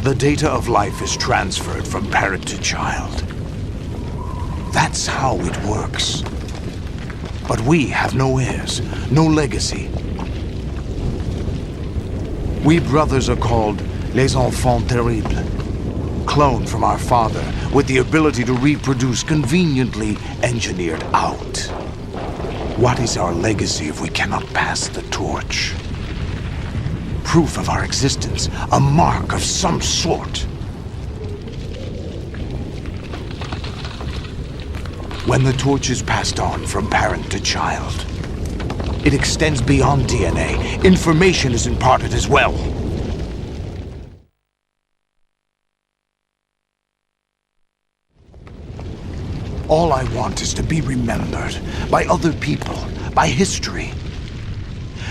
The data of life is transferred from parent to child. That's how it works. But we have no heirs, no legacy. We brothers are called les enfants terribles, cloned from our father with the ability to reproduce conveniently engineered out. What is our legacy if we cannot pass the torch? Proof of our existence, a mark of some sort. When the torch is passed on from parent to child, it extends beyond DNA. Information is imparted as well. All I want is to be remembered by other people, by history.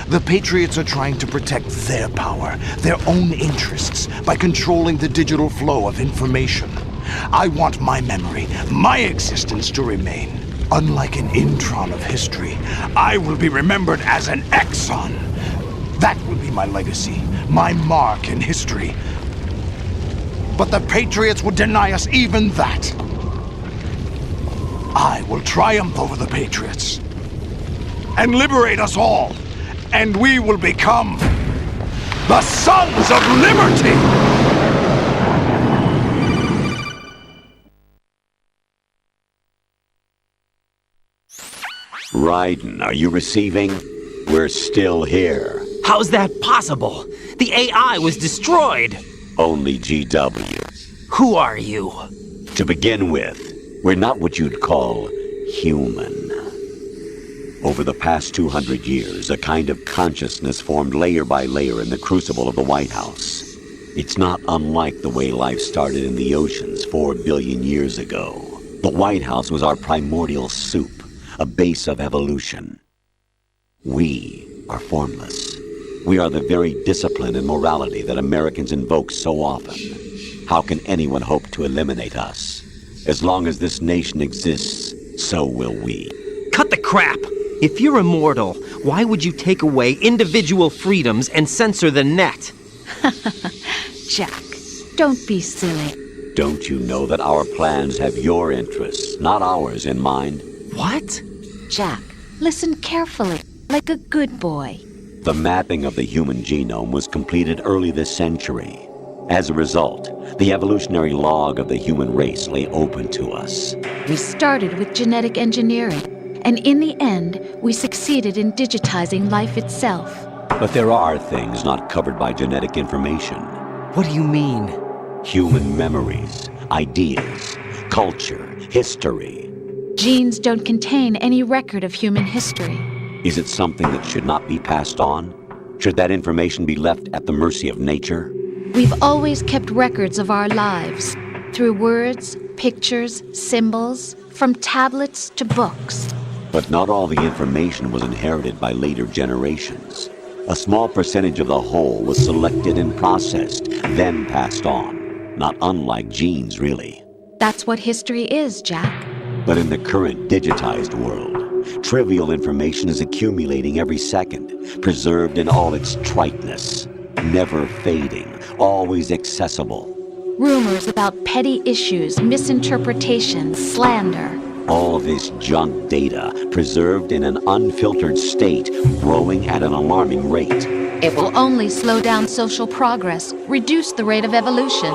The Patriots are trying to protect their power, their own interests, by controlling the digital flow of information. I want my memory, my existence to remain. Unlike an intron of history, I will be remembered as an exon. That will be my legacy, my mark in history. But the Patriots would deny us even that. I will triumph over the Patriots and liberate us all, and we will become the Sons of Liberty! Raiden, are you receiving? We're still here. How's that possible? The AI was destroyed! Only GW. Who are you? To begin with, we're not what you'd call human. Over the past 200 years, a kind of consciousness formed layer by layer in the crucible of the White House. It's not unlike the way life started in the oceans 4 billion years ago. The White House was our primordial soup, a base of evolution. We are formless. We are the very discipline and morality that Americans invoke so often. How can anyone hope to eliminate us? As long as this nation exists, so will we. Cut the crap! If you're immortal, why would you take away individual freedoms and censor the net? Jack, don't be silly. Don't you know that our plans have your interests, not ours, in mind? What? Jack, listen carefully, like a good boy. The mapping of the human genome was completed early this century. As a result, the evolutionary log of the human race lay open to us. We started with genetic engineering, and in the end, we succeeded in digitizing life itself. But there are things not covered by genetic information. What do you mean? Human memories, ideas, culture, history. Genes don't contain any record of human history. Is it something that should not be passed on? Should that information be left at the mercy of nature? We've always kept records of our lives, through words, pictures, symbols, from tablets to books. But not all the information was inherited by later generations. A small percentage of the whole was selected and processed, then passed on. Not unlike genes, really. That's what history is, Jack. But in the current digitized world, trivial information is accumulating every second, preserved in all its triteness, never fading, always accessible. Rumors about petty issues, misinterpretations, slander. All this junk data, preserved in an unfiltered state, growing at an alarming rate. It will only slow down social progress, reduce the rate of evolution.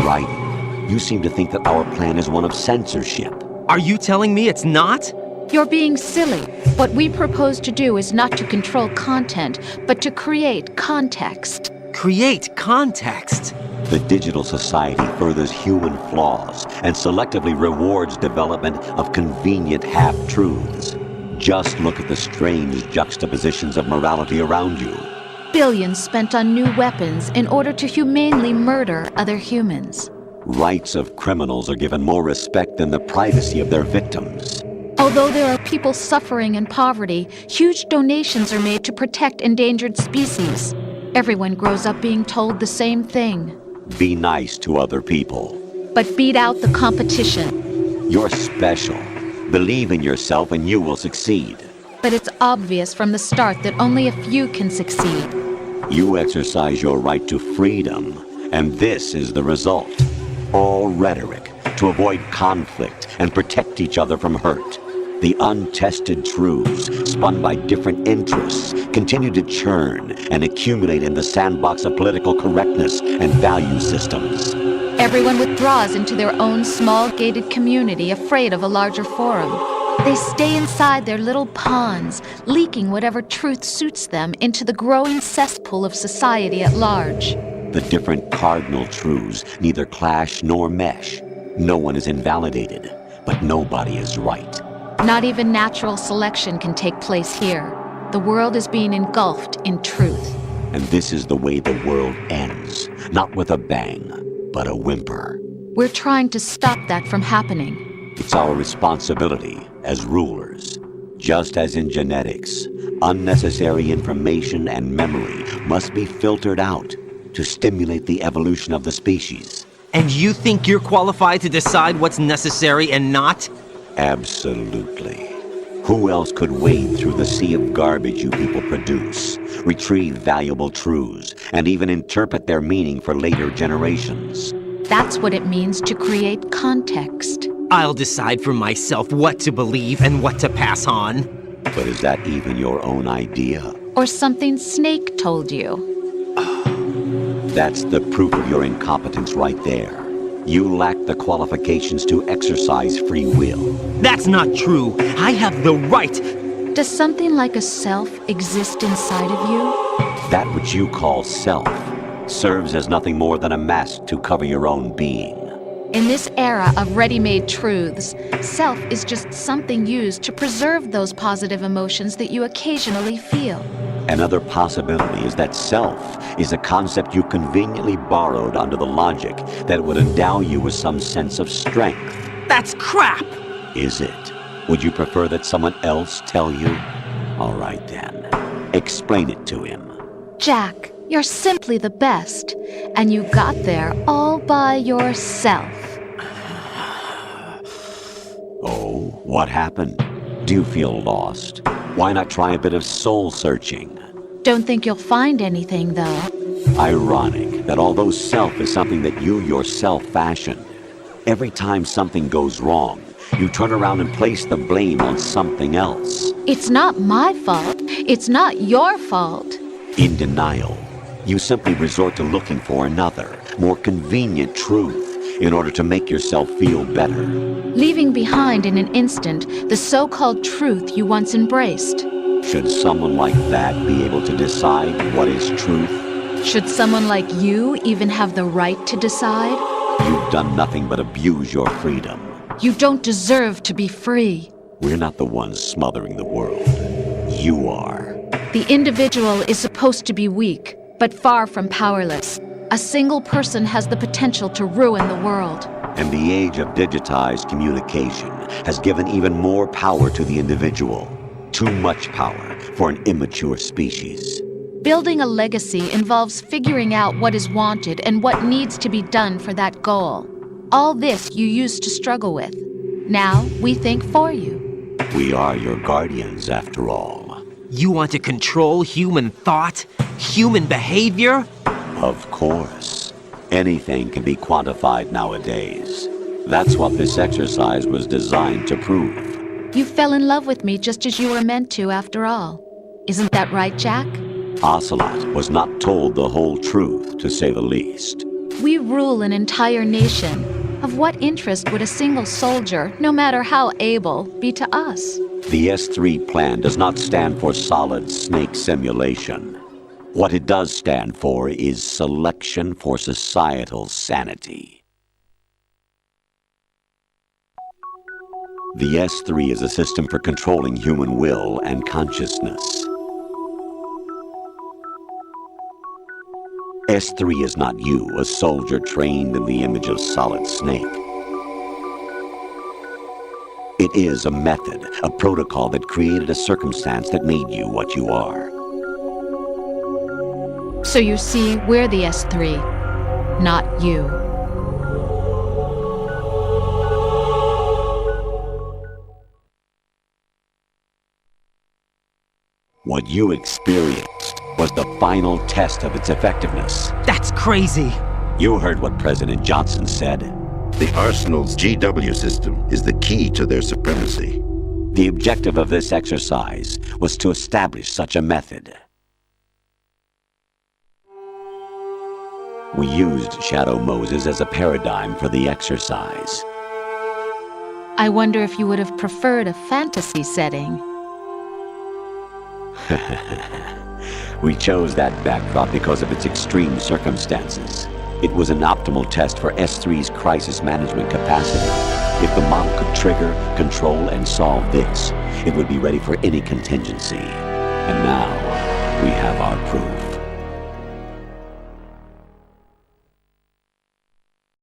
Right. You seem to think that our plan is one of censorship. Are you telling me it's not? You're being silly. What we propose to do is not to control content, but to create context. Create context? The digital society furthers human flaws and selectively rewards development of convenient half-truths. Just look at the strange juxtapositions of morality around you. Billions spent on new weapons in order to humanely murder other humans. Rights of criminals are given more respect than the privacy of their victims. Although there are people suffering in poverty, huge donations are made to protect endangered species. Everyone grows up being told the same thing. Be nice to other people. But beat out the competition. You're special. Believe in yourself and you will succeed. But it's obvious from the start that only a few can succeed. You exercise your right to freedom, And this is the result. All rhetoric to avoid conflict and protect each other from hurt. The untested truths, spun by different interests, continue to churn and accumulate in the sandbox of political correctness and value systems. Everyone withdraws into their own small gated community, afraid of a larger forum. They stay inside their little ponds, leaking whatever truth suits them into the growing cesspool of society at large. The different cardinal truths neither clash nor mesh. No one is invalidated, but nobody is right. Not even natural selection can take place here. The world is being engulfed in truth. And this is the way the world ends, not with a bang, but a whimper. We're trying to stop that from happening. It's our responsibility as rulers. Just as in genetics, unnecessary information and memory must be filtered out to stimulate the evolution of the species. And you think you're qualified to decide what's necessary and not? Absolutely. Who else could wade through the sea of garbage you people produce, retrieve valuable truths, and even interpret their meaning for later generations? That's what it means to create context. I'll decide for myself what to believe and what to pass on. But is that even your own idea? Or something Snake told you. That's the proof of your incompetence right there. You lack the qualifications to exercise free will. That's not true. I have the right. Does something like a self exist inside of you? That which you call self serves as nothing more than a mask to cover your own being. In this era of ready-made truths, self is just something used to preserve those positive emotions that you occasionally feel. Another possibility is that self is a concept you conveniently borrowed under the logic that would endow you with some sense of strength. That's crap! Is it? Would you prefer that someone else tell you? All right then. Explain it to him. Jack, you're simply the best, and you got there all by yourself. Oh, what happened? Do you feel lost? Why not try a bit of soul-searching? Don't think you'll find anything, though. Ironic that although self is something that you yourself fashioned, every time something goes wrong, you turn around and place the blame on something else. It's not my fault. It's not your fault. In denial, you simply resort to looking for another, more convenient truth in order to make yourself feel better. Leaving behind in an instant the so-called truth you once embraced. Should someone like that be able to decide what is truth? Should someone like you even have the right to decide? You've done nothing but abuse your freedom. You don't deserve to be free. We're not the ones smothering the world. You are. The individual is supposed to be weak, but far from powerless. A single person has the potential to ruin the world. And the age of digitized communication has given even more power to the individual. Too much power for an immature species. Building a legacy involves figuring out what is wanted and what needs to be done for that goal. All this you used to struggle with. Now we think for you. We are your guardians, after all. You want to control human thought? Human behavior? Of course. Anything can be quantified nowadays. That's what this exercise was designed to prove. You fell in love with me just as you were meant to, after all. Isn't that right, Jack? Ocelot was not told the whole truth, to say the least. We rule an entire nation. Of what interest would a single soldier, no matter how able, be to us? The S3 plan does not stand for solid snake simulation. What it does stand for is selection for societal sanity. The S3 is a system for controlling human will and consciousness. S3 is not you, a soldier trained in the image of Solid Snake. It is a method, a protocol that created a circumstance that made you what you are. So you see, we're the S3, not you. What you experienced was the final test of its effectiveness. That's crazy. You heard what President Johnson said. The Arsenal's GW system is the key to their supremacy. The objective of this exercise was to establish such a method. We used Shadow Moses as a paradigm for the exercise. I wonder if you would have preferred a fantasy setting. We chose that backdrop because of its extreme circumstances. It was an optimal test for S3's crisis management capacity. If the model could trigger, control, and solve this, it would be ready for any contingency. And now, we have our proof.